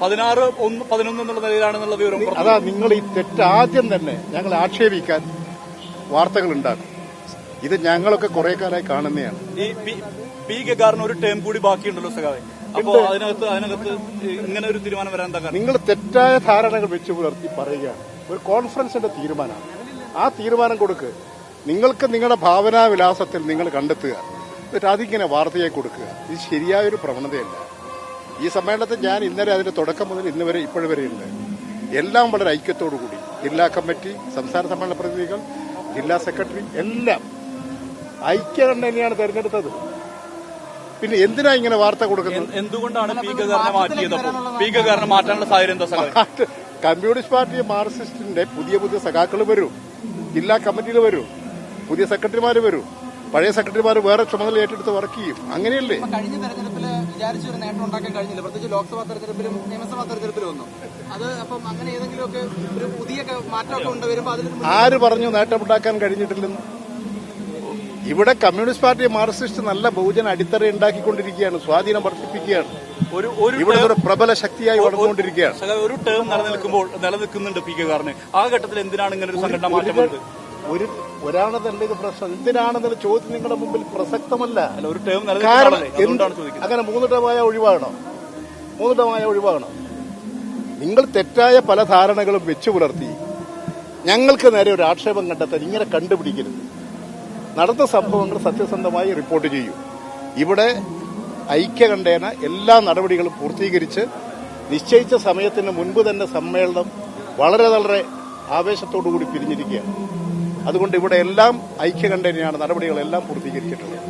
16-11 എന്നുള്ള നിലയിലാണെന്നുള്ള വിവരം. അതാ നിങ്ങൾ ഈ തെറ്റ് ആദ്യം തന്നെ ഞങ്ങൾ ആക്ഷേപിക്കാൻ വാർത്തകൾ ഉണ്ടാക്കും. ഇത് ഞങ്ങളൊക്കെ കുറെ കാലമായി കാണുന്നതാണ്. ഈ പി ഗഗാറിന് ഒരു ടേം കൂടി ബാക്കിയുണ്ടല്ലോ സഖാവെ. അപ്പോ അതിനകത്ത് ഇങ്ങനെ ഒരു തീരുമാനം വരാൻ എന്താ കാരണം? നിങ്ങൾ തെറ്റായ ധാരണകൾ വെച്ച് പുലർത്തി പറയുകയാണ്. ഒരു കോൺഫറൻസിന്റെ തീരുമാനമാണ്. ആ തീരുമാനം കൊടുക്കുക. നിങ്ങൾക്ക് നിങ്ങളുടെ ഭാവനാവിലാസത്തിൽ നിങ്ങൾ കണ്ടെത്തുക, എന്നിട്ട് അതിങ്ങനെ വാർത്തയായി കൊടുക്കുക. ഇത് ശരിയായൊരു പ്രവണതയല്ല. ഈ സമ്മേളനത്തിൽ ഞാൻ ഇന്നലെ അതിന്റെ തുടക്കം മുതൽ ഇന്ന് വരെ ഇപ്പോഴുവരെയുണ്ട്. എല്ലാം വളരെ ഐക്യത്തോടുകൂടി ജില്ലാ കമ്മിറ്റി, സംസ്ഥാന സമ്മേളന പ്രതിനിധികൾ, ജില്ലാ സെക്രട്ടറി എല്ലാം ഐക്യകണ്ഠേനയാണ് തെരഞ്ഞെടുത്തത്. പിന്നെ എന്തിനാ ഇങ്ങനെ വാർത്ത കൊടുക്കുന്നത്? എന്തുകൊണ്ടാണ് പി ഗഗാറിനെ മാറ്റിയത്? പി ഗഗാറിനെ മാറ്റാനുള്ള സാഹചര്യം എന്താ? കമ്മ്യൂണിസ്റ്റ് പാർട്ടി മാർക്സിസ്റ്റിന്റെ പുതിയ സഖാക്കൾ വരും, ജില്ലാ കമ്മിറ്റിയിൽ വരും, പുതിയ സെക്രട്ടറിമാർ വരും, പഴയ സെക്രട്ടറിമാർ വേറെ ചുമതല ഏറ്റെടുത്ത് വർക്ക് ചെയ്യും. അങ്ങനെയല്ലേ? കഴിഞ്ഞ തെരഞ്ഞെടുപ്പിൽ വിചാരിച്ചൊരു നേട്ടം ഉണ്ടാക്കാൻ കഴിഞ്ഞില്ല, പ്രത്യേകിച്ച് ലോക്സഭാ തെരഞ്ഞെടുപ്പിലും നിയമസഭാ തെരഞ്ഞെടുപ്പിലും ഒന്നും. അത് അപ്പം അങ്ങനെ ഏതെങ്കിലുമൊക്കെ ഒരു പുതിയ മാറ്റമൊക്കെ കൊണ്ടുവരുമ്പോൾ അതിൽ ആര് പറഞ്ഞു നേട്ടമുണ്ടാക്കാൻ കഴിഞ്ഞിട്ടില്ലെന്ന്? ഇവിടെ കമ്മ്യൂണിസ്റ്റ് പാർട്ടി മാർക്സിസ്റ്റ് നല്ല ബഹുജന അടിത്തറ ഉണ്ടാക്കിക്കൊണ്ടിരിക്കുകയാണ്, സ്വാധീനം വർദ്ധിപ്പിക്കുകയാണ്, ഇവിടെ ഒരു പ്രബല ശക്തിയായി വളർന്നുകൊണ്ടിരിക്കുകയാണ്. ഒരു ടേം നിലനിൽക്കുന്നുണ്ട് പി ഗഗാറിന്. ആ ഘട്ടത്തിൽ എന്തിനാണ് ഇങ്ങനെ ഒരു സംഘടന മാറ്റം? ഒരാണെന്നല്ല ഇത് പ്രശ്നം. എന്തിനാണെന്നുള്ള ചോദ്യം നിങ്ങളുടെ മുമ്പിൽ പ്രസക്തമല്ല. ഒരു ടേം അങ്ങനെ 3 ടേമായ ഒഴിവാകണം. നിങ്ങൾ തെറ്റായ പല ധാരണകളും വെച്ചു പുലർത്തി ഞങ്ങൾക്ക് നേരെ ഒരു ആക്ഷേപം കണ്ടെത്താൻ ഇങ്ങനെ കണ്ടുപിടിക്കരുത്. നടന്ന സംഭവങ്ങൾ സത്യസന്ധമായി റിപ്പോർട്ട് ചെയ്യൂ. ഇവിടെ ഐക്യകണ്ഠേന എല്ലാ നടപടികളും പൂർത്തീകരിച്ച് നിശ്ചയിച്ച സമയത്തിന് മുൻപ് തന്നെ സമ്മേളനം വളരെ ആവേശത്തോടുകൂടി പിരിഞ്ഞിരിക്കുകയാണ്. അതുകൊണ്ട് ഇവിടെ എല്ലാം ഐക്യകണ്ഠേനയാണ് നടപടികളെല്ലാം പൂർത്തീകരിച്ചിട്ടുള്ളത്.